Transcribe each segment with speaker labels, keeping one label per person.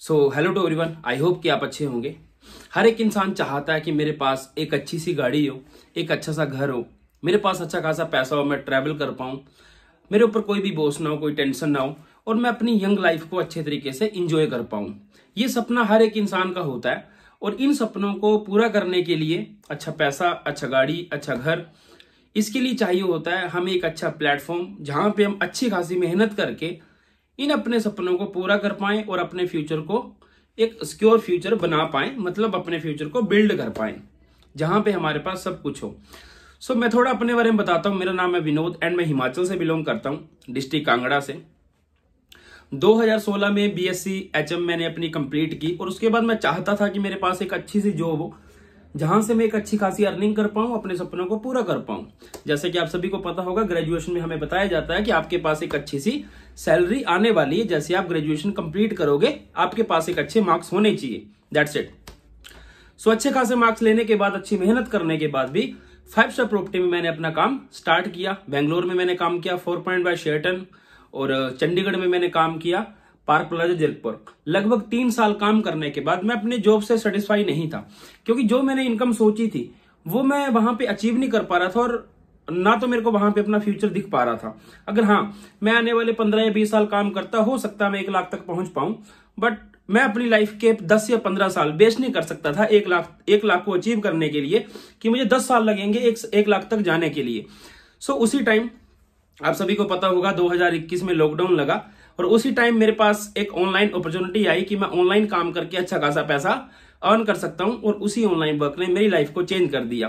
Speaker 1: Hello to everyone, I hope कि आप अच्छे होंगे। हर एक इंसान चाहता है कि मेरे पास एक अच्छी सी गाड़ी हो, एक अच्छा सा घर हो, मेरे पास अच्छा खासा पैसा हो, मैं ट्रैवल कर पाऊं, मेरे ऊपर कोई भी बोझ ना हो, कोई टेंशन ना हो और मैं अपनी यंग लाइफ को अच्छे तरीके से इंजॉय कर पाऊं। ये सपना हर एक इंसान का होता है और इन सपनों को पूरा करने के लिए अच्छा पैसा, अच्छा गाड़ी, अच्छा घर, इसके लिए चाहिए होता है हमें एक अच्छा प्लेटफॉर्म जहां पे हम अच्छी खासी मेहनत करके इन अपने सपनों को पूरा कर पाएं और अपने फ्यूचर को एक सिक्योर फ्यूचर बना पाएं, मतलब अपने फ्यूचर को बिल्ड कर पाएं जहां पे हमारे पास सब कुछ हो। मैं थोड़ा अपने बारे में बताता हूं। मेरा नाम है विनोद एंड मैं हिमाचल से बिलोंग करता हूं, डिस्ट्रिक्ट कांगड़ा से। 2016 में बीएससी एचएम मैंने अपनी कंप्लीट की और उसके बाद मैं चाहता था कि मेरे पास एक अच्छी सी जॉब हो जहां से मैं एक अच्छी खासी अर्निंग कर पाऊं, अपने सपनों को पूरा कर पाऊं। जैसे कि आप सभी को पता होगा, ग्रेजुएशन में हमें बताया जाता है कि आपके पास एक अच्छी सी सैलरी आने वाली है। जैसे आप ग्रेजुएशन कंप्लीट करोगे आपके पास एक अच्छे मार्क्स होने चाहिए, दैट्स इट। अच्छे खासे मार्क्स लेने के बाद, अच्छी मेहनत करने के बाद भी 5 स्टार प्रॉपर्टी में मैंने अपना काम स्टार्ट किया। बेंगलोर में मैंने काम किया 4 पॉइंट बाय शेरटन और चंडीगढ़ में मैंने काम किया पार्क प्लाजा जयपुर। लगभग 3 साल काम करने के बाद मैं अपने जॉब से सेटिस्फाई नहीं था, क्योंकि जो मैंने इनकम सोची थी वो मैं वहां पे अचीव नहीं कर पा रहा था और ना तो मेरे को वहां पे अपना फ्यूचर दिख पा रहा था। अगर मैं आने वाले 15 या 20 साल काम करता, हो सकता है मैं 1 लाख तक पहुंच पाऊं, बट मैं अपनी लाइफ के 10 या 15 साल वेस्ट नहीं कर सकता था 1 लाख को अचीव करने के लिए, कि मुझे 10 साल लगेंगे 1 लाख तक जाने के लिए। उसी टाइम आप सभी को पता होगा 2021 में लॉकडाउन लगा और उसी टाइम मेरे पास एक ऑनलाइन अपॉर्चुनिटी आई कि मैं ऑनलाइन काम करके अच्छा खासा पैसा अर्न कर सकता हूं और उसी ऑनलाइन वर्क ने मेरी लाइफ को चेंज कर दिया।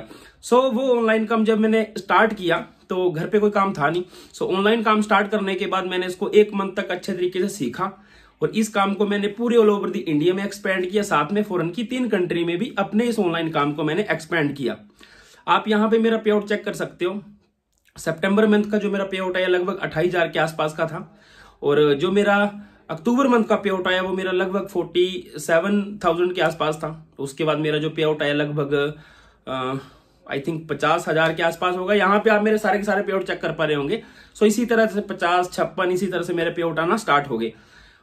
Speaker 1: वो ऑनलाइन काम जब मैंने स्टार्ट किया तो घर पे कोई काम था नहीं। ऑनलाइन काम स्टार्ट करने के बाद मैंने इसको 1 मंथ तक अच्छे तरीके से सीखा और इस काम को मैंने पूरे ऑल ओवर द इंडिया में एक्सपेंड किया, साथ में फॉरेन की 3 कंट्री में भी अपने इस ऑनलाइन काम को मैंने एक्सपेंड किया। आप यहाँ पे मेरा पे आउट चेक कर सकते हो। सितंबर मंथ का जो मेरा पे आउट आया लगभग 28,000 के आसपास का था और जो मेरा अक्टूबर मंथ का पे आउट आया वो मेरा लगभग 47,000 के आसपास था। उसके बाद मेरा जो पे आउट आया लगभग आई थिंक 50,000 के आसपास होगा। यहाँ पे आप मेरे सारे के सारे पे आउट चेक कर पा रहे होंगे। इसी तरह से 50, 56 इसी तरह से मेरे पे आउट आना स्टार्ट हो गए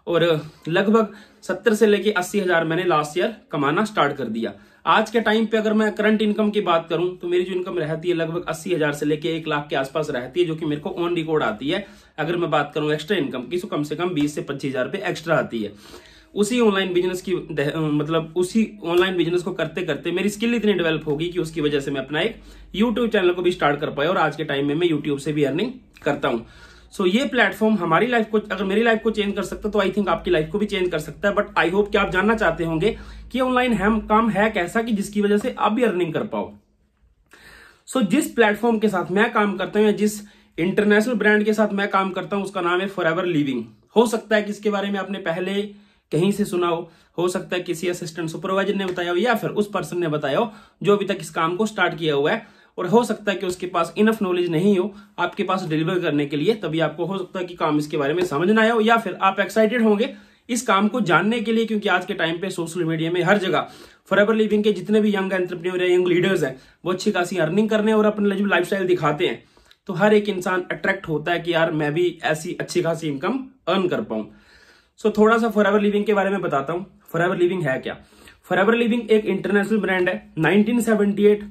Speaker 1: और लगभग 70 से लेके 80,000 मैंने लास्ट ईयर कमाना स्टार्ट कर दिया। आज के टाइम पे अगर मैं करंट इनकम की बात करूं तो मेरी जो इनकम रहती है लगभग 80,000 से लेके 1 लाख के आसपास रहती है, जो कि मेरे को ऑन रिकॉर्ड आती है। अगर मैं बात करूं एक्स्ट्रा इनकम की तो कम से कम 20 से 25,000 रुपए एक्स्ट्रा आती है। उसी ऑनलाइन बिजनेस की उसी ऑनलाइन बिजनेस को करते करते मेरी स्किल इतनी डेवलप होगी कि उसकी वजह से मैं अपना एक यूट्यूब चैनल को भी स्टार्ट कर पाया और आज के टाइम में मैं यूट्यूब से भी अर्निंग करता हूं। ये प्लेटफॉर्म हमारी लाइफ को, अगर मेरी लाइफ को चेंज कर सकता तो आई थिंक आपकी लाइफ को भी चेंज कर सकता है। बट आई होप कि आप जानना चाहते होंगे कि ऑनलाइन काम है कैसा कि जिसकी वजह से आप भी अर्निंग कर पाओ। जिस प्लेटफॉर्म के साथ मैं काम करता हूं या जिस इंटरनेशनल ब्रांड के साथ मैं काम करता हूं उसका नाम है फॉरएवर लिविंग। हो सकता है कि इसके बारे में आपने पहले कहीं से सुना हो सकता है किसी असिस्टेंट सुपरवाइजर ने बताया हो या फिर उस पर्सन ने बताया हो जो अभी तक इस काम को स्टार्ट किया हुआ है, और हो सकता है कि उसके पास इनफ नॉलेज नहीं हो आपके पास डिलीवर करने के लिए। तभी आपको हो सकता है कि काम इसके बारे में समझ ना आया हो या फिर आप एक्साइटेड होंगे इस काम को जानने के लिए, क्योंकि आज के टाइम पे सोशल मीडिया में हर जगह फॉरएवर लिविंग के जितने भी यंग एंटरप्रेन्योर या यंग लीडर्स हैं वो अच्छी खासी अर्निंग करने और अपने जो लाइफस्टाइल दिखाते हैं, तो हर एक इंसान अट्रैक्ट होता है कि यार मैं भी ऐसी अच्छी खासी इनकम अर्न कर पाऊं। थोड़ा सा फॉरएवर लिविंग के बारे में बताता हूं। फॉरएवर लिविंग है क्या? फॉरएवर लिविंग एक इंटरनेशनल ब्रांड है। 1978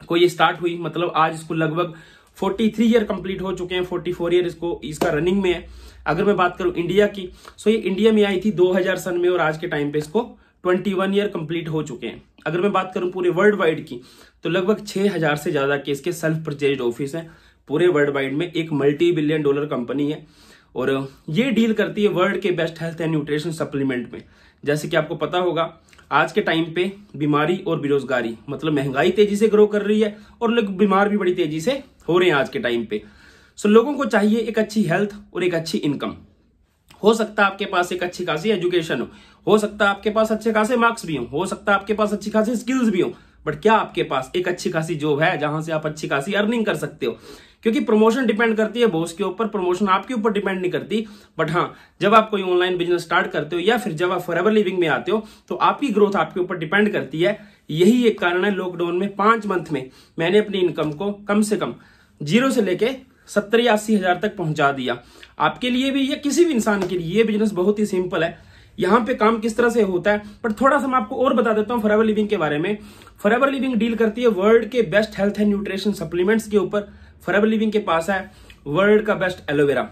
Speaker 1: को ये स्टार्ट हुई, मतलब आज इसको लगभग 43 ईयर कंप्लीट हो चुके हैं, 44 ईयर इसका रनिंग में है। अगर मैं बात करूं इंडिया की, ये इंडिया में आई थी 2000 सन में और आज के टाइम पे इसको 21 ईयर कंप्लीट हो चुके हैं। अगर मैं बात करूं पूरे वर्ल्ड वाइड की तो लगभग 6,000 से ज्यादा के इसके सेल्फ परचेज्ड ऑफिस हैं पूरे वर्ल्ड वाइड में। एक $multi-billion कंपनी है और ये डील करती है वर्ल्ड के best health and nutrition supplement में। जैसे कि आपको पता होगा आज के टाइम पे बीमारी और बेरोजगारी, मतलब महंगाई तेजी से ग्रो कर रही है और लोग बीमार भी बड़ी तेजी से हो रहे हैं आज के टाइम पे। लोगों को चाहिए एक अच्छी हेल्थ और एक अच्छी इनकम। हो सकता है आपके पास एक अच्छी खासी एजुकेशन हो सकता है आपके पास अच्छे खासे मार्क्स भी हो सकता है आपके पास अच्छी खासी स्किल्स भी हो, बट क्या आपके पास एक अच्छी खासी जॉब है जहां से आप अच्छी खासी अर्निंग कर सकते हो? क्योंकि प्रमोशन डिपेंड करती है बॉस के ऊपर, प्रमोशन आपके ऊपर डिपेंड नहीं करती। बट जब आप कोई ऑनलाइन बिजनेस स्टार्ट करते हो या फिर जब आप फॉरएवर लिविंग में आते हो तो आपकी ग्रोथ आपके ऊपर डिपेंड करती है। यही एक कारण है लॉकडाउन में 5 मंथ में मैंने अपनी इनकम को कम से कम 0 से लेके 70 या 80 हजार तक पहुंचा दिया। आपके लिए भी या किसी भी इंसान के लिए ये बिजनेस बहुत ही सिंपल है। यहाँ पे काम किस तरह से होता है। पर थोड़ा सा मैं आपको और बता देता हूँ फॉरएवर लिविंग के बारे में। फॉरएवर लिविंग डील करती है वर्ल्ड के best health and nutrition supplements के ऊपर। फॉरएवर लिविंग के पास है वर्ल्ड का बेस्ट एलोवेरा,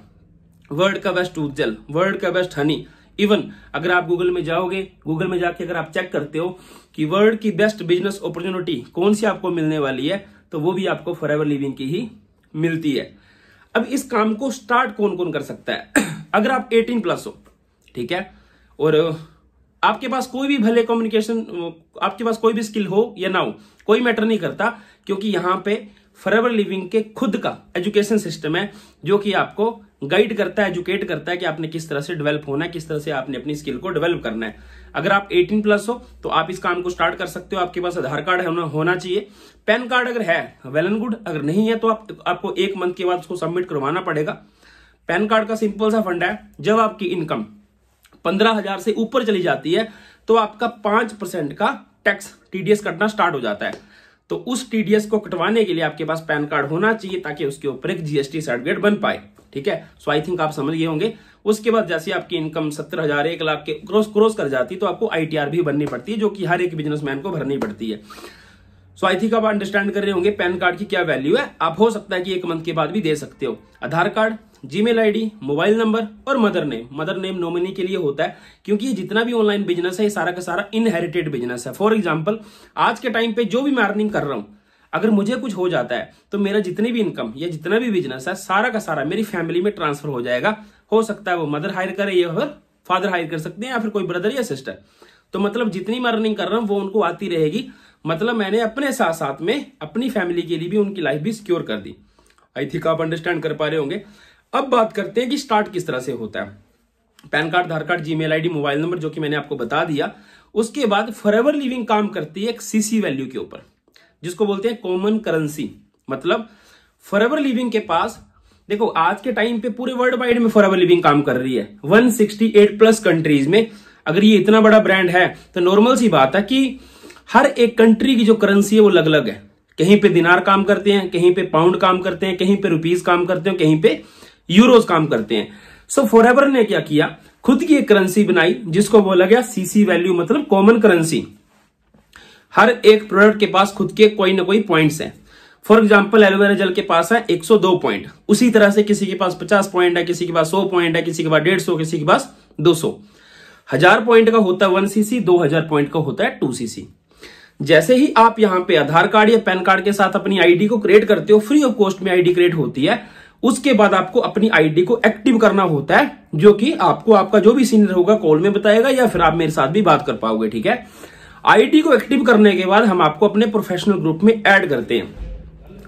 Speaker 1: वर्ल्ड का बेस्ट टूथ जेल, वर्ल्ड का बेस्ट हनी। इवन अगर आप गूगल में जाओगे, गूगल में जाके अगर आप चेक करते हो कि वर्ल्ड की बेस्ट बिजनेस अपॉर्चुनिटी कौन सी आपको मिलने वाली है, तो वो भी आपको फॉरएवर लिविंग की ही मिलती है। अब इस काम को स्टार्ट कौन कौन कर सकता है? अगर आप 18+ हो, ठीक है, और आपके पास कोई भी भले कम्युनिकेशन, आपके पास कोई भी स्किल हो या ना हो, कोई मैटर नहीं करता, क्योंकि यहाँ पे फॉरएवर लिविंग के खुद का एजुकेशन सिस्टम है जो कि आपको गाइड करता है, एजुकेट करता है कि आपने किस तरह से डेवलप होना है, किस तरह से आपने अपनी स्किल को डेवलप करना है। अगर आप 18+ हो तो आप इस काम को स्टार्ट कर सकते हो। आपके पास आधार कार्ड होना चाहिए, पैन कार्ड अगर है वेल एंड गुड, अगर नहीं है तो आपको 1 मंथ के बाद उसको सबमिट करवाना पड़ेगा। पैन कार्ड का सिंपल सा फंडा है, जब आपकी इनकम 15,000 से ऊपर चली जाती है तो आपका 5% का टैक्स TDS कटना स्टार्ट हो जाता है। तो उस TDS को कटवाने के लिए आपके पास पैन कार्ड होना चाहिए ताकि उसके ऊपर एक GST सर्टिफिकेट बन पाए, ठीक है। सो आई थिंक आप समझ गए होंगे। उसके बाद जैसे आपकी इनकम 70,000 1 लाख के क्रॉस कर जाती है तो आपको ITR भी भरनी पड़ती है, जो कि हर एक बिजनेसमैन को भरनी पड़ती है। सो आई थिंक आप अंडरस्टैंड कर रहे होंगे पैन कार्ड की क्या वैल्यू है। आप हो सकता है कि 1 मंथ के बाद भी दे सकते हो। Aadhaar card, Gmail ID, mobile number और मदर नेम नॉमिनी के लिए होता है, क्योंकि ये जितना भी ऑनलाइन बिजनेस है ये सारा का सारा इनहेरिटेड बिजनेस है। फॉर एग्जांपल आज के टाइम पे जो भी मैं अर्निंग कर रहा हूं, अगर मुझे कुछ हो जाता है तो मेरा जितनी भी इनकम या जितना भी बिजनेस है सारा का सारा मेरी फैमिली में ट्रांसफर हो जाएगा। हो सकता है वो मदर हायर करे या फिर फादर हायर कर सकते हैं या फिर कोई ब्रदर या सिस्टर। तो मतलब जितनी मैं अर्निंग कर रहा हूं वो उनको आती रहेगी। मतलब मैंने अपने साथ साथ में अपनी फैमिली के लिए भी उनकी लाइफ भी सिक्योर कर दी। आई थिंक आप अंडरस्टैंड कर पा रहे होंगे। अब बात करते हैं कि स्टार्ट किस तरह से होता है। PAN card, Aadhaar card, Gmail ID, mobile number, जो कि मैंने आपको बता दिया। उसके बाद फॉरएवर लिविंग काम करती है एक CC वैल्यू के ऊपर, जिसको बोलते हैं कॉमन करेंसी। मतलब फॉरएवर लिविंग के पास देखो आज के टाइम पे पूरे वर्ल्ड वाइड में फॉरएवर लिविंग काम कर रही है 168+ कंट्रीज में। अगर ये इतना बड़ा ब्रांड है तो नॉर्मल सी बात है कि हर एक कंट्री की जो करेंसी है वो अलग अलग है। कहीं पे दिनार काम करते हैं, कहीं पे पाउंड काम करते हैं, कहीं पे रुपीज काम करते हैं, कहीं पे यूरोज काम करते हैं। सो फॉरएवर ने क्या किया, खुद की एक करेंसी बनाई जिसको बोला गया CC वैल्यू, मतलब कॉमन करेंसी। हर एक प्रोडक्ट के पास खुद के कोई ना कोई पॉइंट्स हैं। फॉर एग्जांपल एलोवेरा जेल के पास है 102 पॉइंट, उसी तरह से किसी के पास 50 पॉइंट है, किसी के पास 100 पॉइंट है, किसी के पास 150, किसी के पास 200। 1000 पॉइंट का होता है 1 CC, 2000 पॉइंट का होता है 2 CC। जैसे ही आप यहाँ पे आधार कार्ड या पैन कार्ड के साथ अपनी ID को क्रिएट करते हो, फ्री ऑफ कॉस्ट में ID क्रिएट होती है। उसके बाद आपको अपनी ID को एक्टिव करना होता है, जो कि आपको आपका जो भी सीनियर होगा कॉल में बताएगा या फिर आप मेरे साथ भी बात कर पाओगे, ठीक है। ID को एक्टिव करने के बाद हम आपको अपने प्रोफेशनल ग्रुप में ऐड करते हैं।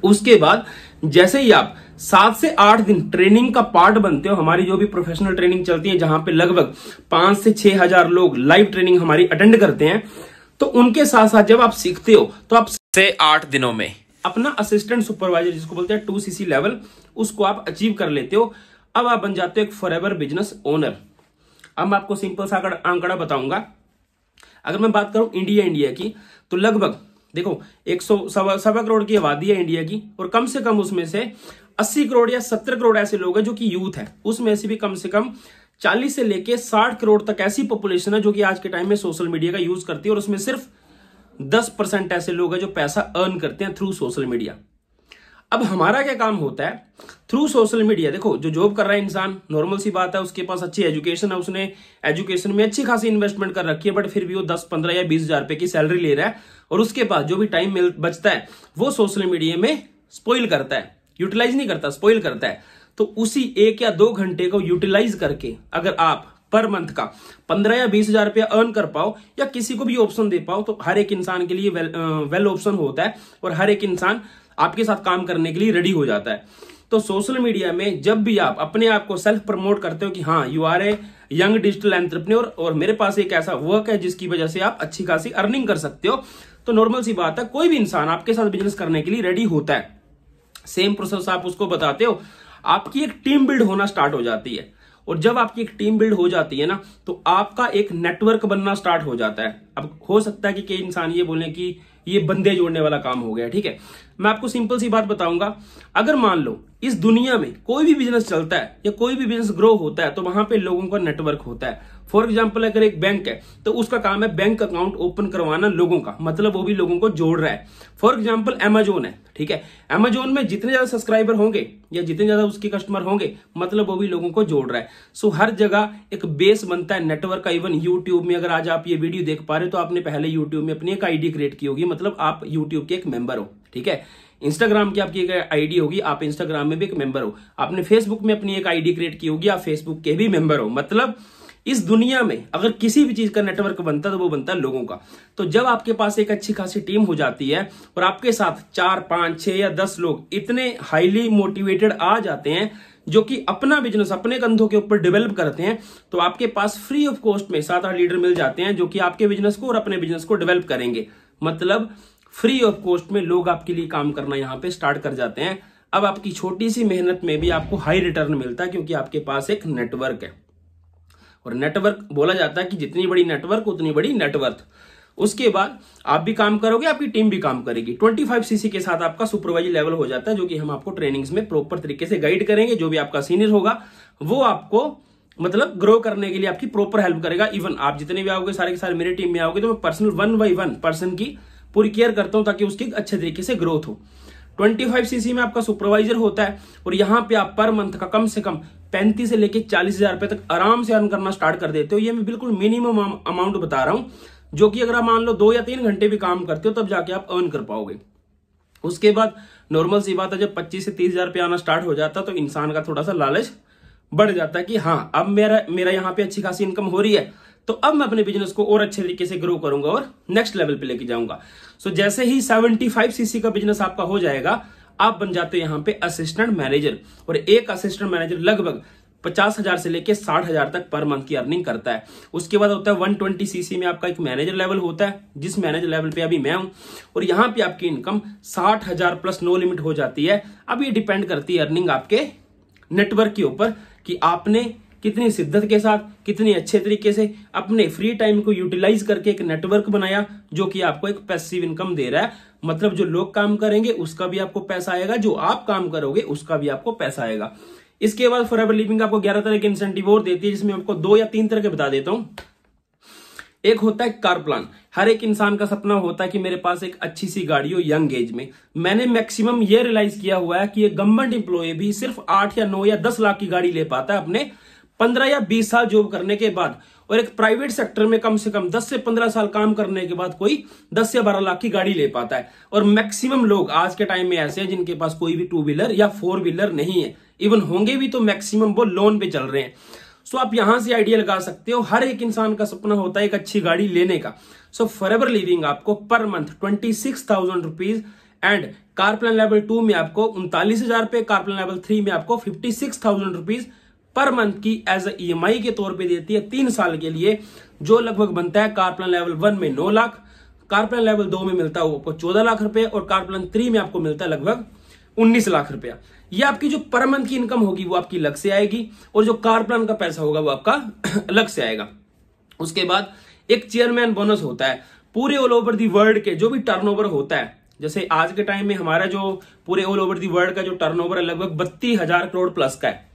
Speaker 1: उसके बाद जैसे ही आप 7 से 8 दिन ट्रेनिंग का पार्ट बनते हो, हमारी जो भी प्रोफेशनल ट्रेनिंग चलती है जहां पे लगभग 5 से 6 हजार लोग लाइव ट्रेनिंग हमारी अटेंड करते हैं, तो उनके साथ साथ जब आप सीखते हो तो आप से 8 दिनों में अपना असिस्टेंट सुपरवाइजर, जिसको बोलते हैं 2 CC लेवल, उसको आप अचीव कर लेते हो। अब आप बन जाते हो एक फॉरएवर बिजनेस ओनर। अब मैं आपको सिंपल सा आंकड़ा बताऊंगा। अगर मैं बात करूं इंडिया की, तो लगभग देखो 100 करोड़ की आबादी है इंडिया की, और कम से कम उसमें से 80 करोड़ या 70 करोड़ ऐसे लोग हैं जो कि यूथ है। उसमें से भी कम से कम 40 से लेके 60 करोड़ तक ऐसी पॉपुलेशन है जो कि आज के टाइम में सोशल मीडिया का यूज करती है, और उसमें सिर्फ 10% ऐसे लोग हैं जो पैसा अर्न करते हैं थ्रू सोशल मीडिया। अब हमारा क्या काम होता है थ्रू सोशल मीडिया? देखो जो जॉब कर रहा है इंसान, नॉर्मल सी बात है, उसके पास अच्छी एजुकेशन है, उसने एजुकेशन में अच्छी खासी इन्वेस्टमेंट कर रखी है, बट फिर भी वो 10, 15 या 20 हजार रुपए की सैलरी ले रहा है, और उसके पास जो भी टाइम बचता है वो सोशल मीडिया में स्पॉइल करता है, यूटिलाइज नहीं करता, स्पॉइल करता है। तो उसी 1 या 2 घंटे को यूटिलाइज करके अगर आप पर मंथ का 15 या 20 हजार रुपया अर्न कर पाओ, या किसी को भी ऑप्शन दे पाओ, तो हर एक इंसान के लिए वेल ऑप्शन होता है, और हर एक इंसान आपके साथ काम करने के लिए रेडी हो जाता है। तो सोशल मीडिया में जब भी आप अपने आप को सेल्फ प्रमोट करते हो कि हाँ you are a young digital entrepreneur, और मेरे पास एक ऐसा वर्क है जिसकी वजह से आप अच्छी खासी अर्निंग कर सकते हो, तो नॉर्मल सी बात है कोई भी इंसान आपके साथ बिजनेस करने के लिए रेडी होता है। सेम प्रोसेस आप उसको बताते हो, आपकी एक टीम बिल्ड होना स्टार्ट हो जाती है, और जब आपकी एक टीम बिल्ड हो जाती है ना, तो आपका एक नेटवर्क बनना स्टार्ट हो जाता है। अब हो सकता है कि कई इंसान ये बोले कि ये बंदे जोड़ने वाला काम हो गया, ठीक है। मैं आपको सिंपल सी बात बताऊंगा, अगर मान लो इस दुनिया में कोई भी बिजनेस चलता है या कोई भी बिजनेस ग्रो होता है, तो वहां पे लोगों का नेटवर्क होता है। फॉर एग्जाम्पल अगर एक बैंक है तो उसका काम है बैंक अकाउंट ओपन करवाना लोगों का, मतलब वो भी लोगों को जोड़ रहा है। फॉर एग्जाम्पल अमेजोन है, ठीक है, अमेजोन में जितने ज्यादा सब्सक्राइबर होंगे या जितने ज्यादा उसके कस्टमर होंगे, मतलब वो भी लोगों को जोड़ रहा है। सो हर जगह एक बेस बनता है नेटवर्क का। इवन यूट्यूब में अगर आज आप ये वीडियो देख पा रहे हो तो आपने पहले यूट्यूब में अपनी एक आईडी क्रिएट की होगी, मतलब आप यूट्यूब के एक मेंबर हो, ठीक है। इंस्टाग्राम की आपकी एक आईडी होगी, आप इंस्टाग्राम में भी एक मेंबर हो। आपने फेसबुक में अपनी एक आईडी क्रिएट की होगी, आप फेसबुक के भी मेंबर हो। मतलब इस दुनिया में अगर किसी भी चीज का नेटवर्क बनता है तो वो बनता है लोगों का। तो जब आपके पास एक अच्छी खासी टीम हो जाती है और आपके साथ 4, 5, 6 या 10 लोग इतने हाईली मोटिवेटेड आ जाते हैं जो कि अपना बिजनेस अपने कंधों के ऊपर डेवलप करते हैं, तो आपके पास फ्री ऑफ कॉस्ट में 7-8 लीडर मिल जाते हैं जो कि आपके बिजनेस को और अपने बिजनेस को डेवलप करेंगे। मतलब फ्री ऑफ कॉस्ट में लोग आपके लिए काम करना यहां पे स्टार्ट कर जाते हैं। अब आपकी छोटी सी मेहनत में भी आपको हाई रिटर्न मिलता है क्योंकि आपके पास एक नेटवर्क है। और नेटवर्क बोला जाता है कि जितनी बड़ी नेटवर्क उतनी बड़ी नेटवर्थ। उसके बाद आप भी काम करोगे, आपकी टीम भी काम करेगी। 25 सीसी के साथ आपका सुपरवाइजर लेवल हो जाता है, जो कि हम आपको ट्रेनिंग्स में प्रॉपर तरीके से गाइड करेंगे। जो भी आपका सीनियर होगा वो आपको मतलब ग्रो करने के लिए आपकी प्रॉपर हेल्प करेगा। इवन आप जितने भी आओगे सारे के सारे मेरी टीम में आओगे तो मैं पर्सनल 1 by 1 पर्सन की पूरी केयर करता हूं ताकि उसकी अच्छे तरीके से ग्रोथ हो। 25 सीसी में आपका सुपरवाइजर होता है और यहां पे आप पर मंथ का कम से कम 35 से लेके 40,000 रुपए तक आराम से अर्न करना स्टार्ट कर देते हो। ये मैं बिल्कुल मिनिमम अमाउंट बता रहा हूं, जो कि अगर आप मान लो 2 या 3 घंटे भी काम करते हो तब जाके आप अर्न कर पाओगे। उसके बाद नॉर्मल सी बात है, जब 25 से 30,000 रुपये आना स्टार्ट हो जाता है तो इंसान का थोड़ा सा लालच बढ़ जाता है कि हाँ अब मेरा यहाँ पे अच्छी खासी इनकम हो रही है, तो अब मैं अपने बिजनेस को और अच्छे तरीके से ग्रो करूंगा और नेक्स्ट लेवल पे लेके जाऊंगा। सो जैसे ही 75 सीसी का बिजनेस आपका हो जाएगा, आप बन जाते हो यहाँ पे असिस्टेंट मैनेजर। और एक असिस्टेंट मैनेजर लगभग 50,000 से लेके 60,000 तक पर मंथ की अर्निंग करता है। उसके बाद होता है 120 सीसी में आपका एक मैनेजर लेवल होता है, जिस मैनेजर लेवल पे अभी मैं हूं, और यहाँ पे आपकी इनकम 60,000 प्लस नो लिमिट हो जाती है। अब ये डिपेंड करती है अर्निंग आपके नेटवर्क के ऊपर कि आपने कितनी शिद्दत के साथ कितनी अच्छे तरीके से अपने फ्री टाइम को यूटिलाइज करके एक नेटवर्क बनाया जो कि आपको एक पैसिव इनकम दे रहा है। मतलब जो लोग काम करेंगे उसका भी आपको पैसा आएगा, जो आप काम करोगे उसका भी आपको पैसा आएगा। इसके बाद फॉरएवर लिविंग आपको 11 तरह के इंसेंटिव और देती है, जिसमें आपको 2 या 3 तरह के बता देता हूं। एक होता है कार प्लान। हर एक इंसान का सपना होता है कि मेरे पास एक अच्छी सी गाड़ी हो यंग एज में। मैंने मैक्सिमम ये रियलाइज किया हुआ है कि एक गवर्नमेंट एम्प्लॉय भी सिर्फ 8 या 9 या 10 लाख की गाड़ी ले पाता है अपने 15 या 20 साल जॉब करने के बाद, और एक प्राइवेट सेक्टर में कम से कम 10 से 15 साल काम करने के बाद कोई 10 या 12 लाख की गाड़ी ले पाता है। और मैक्सिमम लोग आज के टाइम में ऐसे हैं जिनके पास कोई भी 2 व्हीलर या 4 व्हीलर नहीं है। इवन होंगे भी तो मैक्सिमम वो लोन पे चल रहे हैं। सो आप यहां से आइडिया लगा सकते हो, हर एक इंसान का सपना होता है एक अच्छी गाड़ी लेने का। सो फॉरएवर लिविंग आपको per month 26,000 rupees and car plan level 2 में आपको 39,000 रुपए, कार प्लान लेवल 3 में आपको 56,000 रुपीज पर मंथ की एज ए EMI के तौर पे देती है 3 साल के लिए, जो लगभग बनता है कार प्लान लेवल 1 में 9 लाख, कार प्लान लेवल 2 में मिलता है आपको 14 लाख रुपए और कार प्लान 3 में आपको मिलता है लगभग 19 लाख रुपया। ये आपकी जो पर मंथ की इनकम होगी वो आपकी अलग से आएगी और जो कार प्लान का पैसा होगा वो आपका अलग से आएगा। उसके बाद एक चेयरमैन बोनस होता है। पूरे ऑल ओवर दी वर्ल्ड के जो भी टर्नओवर होता है, जैसे आज के टाइम में हमारा जो पूरे ऑल ओवर दी वर्ल्ड का जो टर्नओवर है लगभग 32,000 करोड़ प्लस का है।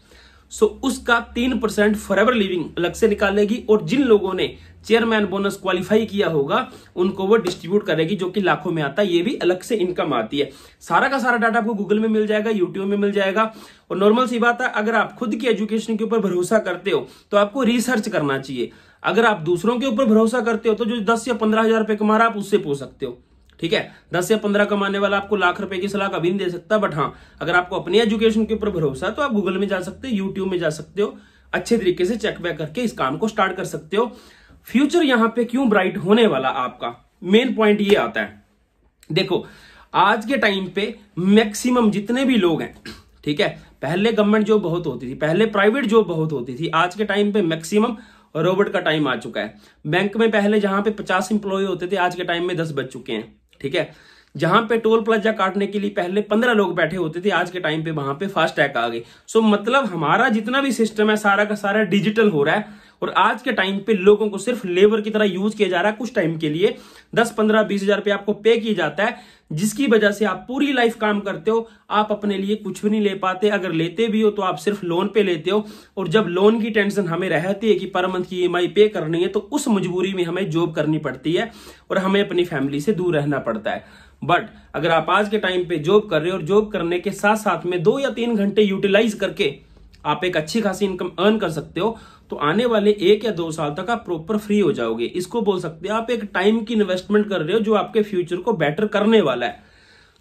Speaker 1: सो उसका 3% फॉरएवर लिविंग अलग से निकालेगी और जिन लोगों ने चेयरमैन बोनस क्वालिफाई किया होगा उनको वो डिस्ट्रीब्यूट करेगी, जो कि लाखों में आता है। ये भी अलग से इनकम आती है। सारा का सारा डाटा आपको गूगल में मिल जाएगा, यूट्यूब में मिल जाएगा। और नॉर्मल सी बात है, अगर आप खुद की एजुकेशन के ऊपर भरोसा करते हो तो आपको रिसर्च करना चाहिए। अगर आप दूसरों के ऊपर भरोसा करते हो तो जो 10 या 15,000 रुपए कमा रहा है आप उससे पूछ सकते हो, ठीक है। 10 या 15 कमाने वाला आपको लाख रुपए की सलाह कभी नहीं दे सकता। बट हाँ, अगर आपको अपनी एजुकेशन के ऊपर भरोसा है तो आप गूगल में जा सकते हो, यूट्यूब में जा सकते हो, अच्छे तरीके से चेक बैक करके इस काम को स्टार्ट कर सकते हो। फ्यूचर यहां पे क्यों ब्राइट होने वाला, आपका मेन पॉइंट ये आता है। देखो आज के टाइम पे मैक्सिमम जितने भी लोग हैं, ठीक है, पहले गवर्नमेंट जॉब बहुत होती थी, पहले प्राइवेट जॉब बहुत होती थी। आज के टाइम पे मैक्सिमम रोबोट का टाइम आ चुका है। बैंक में पहले जहां पे 50 इंप्लॉय होते थे आज के टाइम में 10 बच चुके हैं, ठीक है। जहां पे टोल प्लाजा काटने के लिए पहले 15 लोग बैठे होते थे आज के टाइम पे वहां पे फास्ट टैग आ गए। सो मतलब हमारा जितना भी सिस्टम है सारा का सारा डिजिटल हो रहा है और आज के टाइम पे लोगों को सिर्फ लेबर की तरह यूज किया जा रहा है। कुछ टाइम के लिए 10, 15, 20 हजार रुपये आपको पे किया जाता है, जिसकी वजह से आप पूरी लाइफ काम करते हो, आप अपने लिए कुछ भी नहीं ले पाते। अगर लेते भी हो तो आप सिर्फ लोन पे लेते हो, और जब लोन की टेंशन हमें रहती है कि पर मंथ की EMI पे करनी है, तो उस मजबूरी में हमें जॉब करनी पड़ती है और हमें अपनी फैमिली से दूर रहना पड़ता है। बट अगर आप आज के टाइम पे जॉब कर रहे हो और जॉब करने के साथ साथ में 2 या 3 घंटे यूटिलाइज करके आप एक अच्छी खासी इनकम अर्न कर सकते हो, तो आने वाले 1 या 2 साल तक आप प्रॉपर फ्री हो जाओगे। इसको बोल सकते हैं आप एक टाइम की इन्वेस्टमेंट कर रहे हो जो आपके फ्यूचर को बेटर करने वाला है।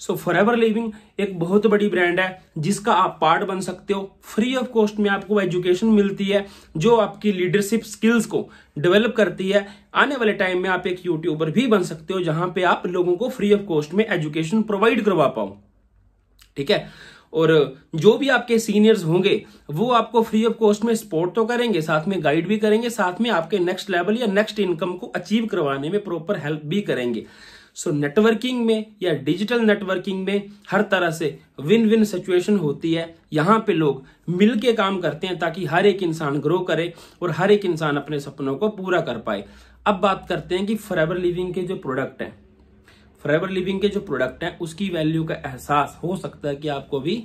Speaker 1: सो फॉरएवर लिविंग एक बहुत बड़ी ब्रांड है जिसका आप पार्ट बन सकते हो। फ्री ऑफ कॉस्ट में आपको एजुकेशन मिलती है जो आपकी लीडरशिप स्किल्स को डेवलप करती है। आने वाले टाइम में आप एक यूट्यूबर भी बन सकते हो जहां पे आप लोगों को फ्री ऑफ कॉस्ट में एजुकेशन प्रोवाइड करवा पाओ, ठीक है। और जो भी आपके सीनियर्स होंगे वो आपको फ्री ऑफ कॉस्ट में सपोर्ट तो करेंगे, साथ में गाइड भी करेंगे, साथ में आपके नेक्स्ट लेवल या नेक्स्ट इनकम को अचीव करवाने में प्रॉपर हेल्प भी करेंगे। सो नेटवर्किंग में या डिजिटल नेटवर्किंग में हर तरह से विन विन सिचुएशन होती है। यहाँ पे लोग मिलके काम करते हैं ताकि हर एक इंसान ग्रो करे और हर एक इंसान अपने सपनों को पूरा कर पाए। अब बात करते हैं कि फॉरएवर लिविंग के जो प्रोडक्ट हैं, फॉरएवर लिविंग के जो प्रोडक्ट हैं उसकी वैल्यू का एहसास हो सकता है कि आपको भी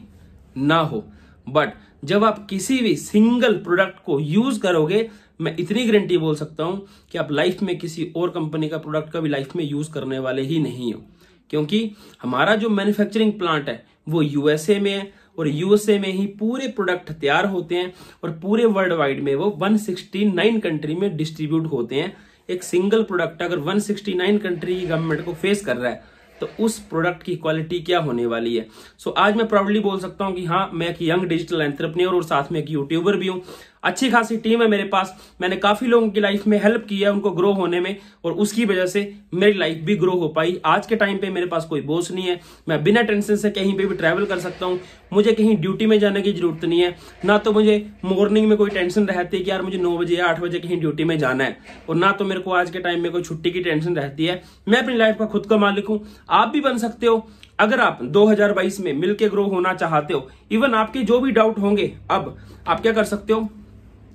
Speaker 1: ना हो, बट जब आप किसी भी सिंगल प्रोडक्ट को यूज करोगे, मैं इतनी गारंटी बोल सकता हूं कि आप लाइफ में किसी और कंपनी का प्रोडक्ट का भी लाइफ में यूज करने वाले ही नहीं हो, क्योंकि हमारा जो मैन्युफैक्चरिंग प्लांट है वो USA में है और USA में ही पूरे प्रोडक्ट तैयार होते हैं और पूरे वर्ल्ड वाइड में वो 169 कंट्री में डिस्ट्रीब्यूट होते हैं। एक सिंगल प्रोडक्ट अगर 169 कंट्री की गवर्नमेंट को फेस कर रहा है तो उस प्रोडक्ट की क्वालिटी क्या होने वाली है। सो आज मैं प्राउडली बोल सकता हूं कि हाँ, मैं एक यंग डिजिटल एंटरप्रेन्योर और साथ में एक यूट्यूबर भी हूं। अच्छी खासी टीम है मेरे पास, मैंने काफी लोगों की लाइफ में हेल्प की है उनको ग्रो होने में, और उसकी वजह से मेरी लाइफ भी ग्रो हो पाई। आज के टाइम पे मेरे पास कोई बॉस नहीं है, मैं बिना टेंशन से कहीं पे भी ट्रैवल कर सकता हूं। मुझे कहीं ड्यूटी में जाने की जरूरत नहीं है, ना तो मुझे मॉर्निंग में कोई टेंशन रहती है कि यार मुझे 9 बजे या 8 बजे कहीं ड्यूटी में जाना है, और ना तो मेरे को आज के टाइम में कोई छुट्टी की टेंशन रहती है। मैं अपनी लाइफ का खुद का मालिक हूं, आप भी बन सकते हो अगर आप 2022 में मिलके ग्रो होना चाहते हो। इवन आपके जो भी डाउट होंगे, अब आप क्या कर सकते हो,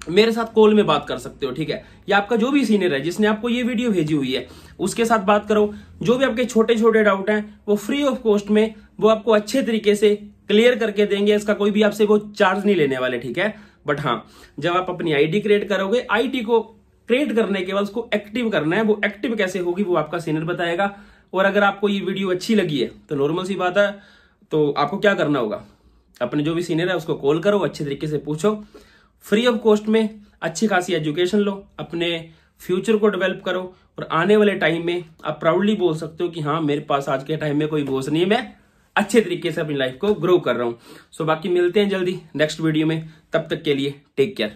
Speaker 1: मेरे साथ कॉल में बात कर सकते हो, ठीक है। या आपका जो भी सीनियर है जिसने आपको ये वीडियो भेजी हुई है उसके साथ बात करो। जो भी आपके छोटे छोटे डाउट हैं वो फ्री ऑफ कॉस्ट में वो आपको अच्छे तरीके से क्लियर करके देंगे। इसका कोई भी आपसे वो चार्ज नहीं लेने वाले, ठीक है। बट हाँ, जब आप अपनी आईडी क्रिएट करोगे, आईडी को क्रिएट करने के बाद उसको एक्टिव करना है। वो एक्टिव कैसे होगी वो आपका सीनियर बताएगा। और अगर आपको ये वीडियो अच्छी लगी है तो नॉर्मल सी बात है, तो आपको क्या करना होगा, अपने जो भी सीनियर है उसको कॉल करो, अच्छे तरीके से पूछो, फ्री ऑफ कॉस्ट में अच्छी खासी एजुकेशन लो, अपने फ्यूचर को डेवलप करो, और आने वाले टाइम में आप प्राउडली बोल सकते हो कि हाँ, मेरे पास आज के टाइम में कोई बॉस नहीं है, मैं अच्छे तरीके से अपनी लाइफ को ग्रो कर रहा हूं। सो बाकी मिलते हैं जल्दी नेक्स्ट वीडियो में, तब तक के लिए टेक केयर।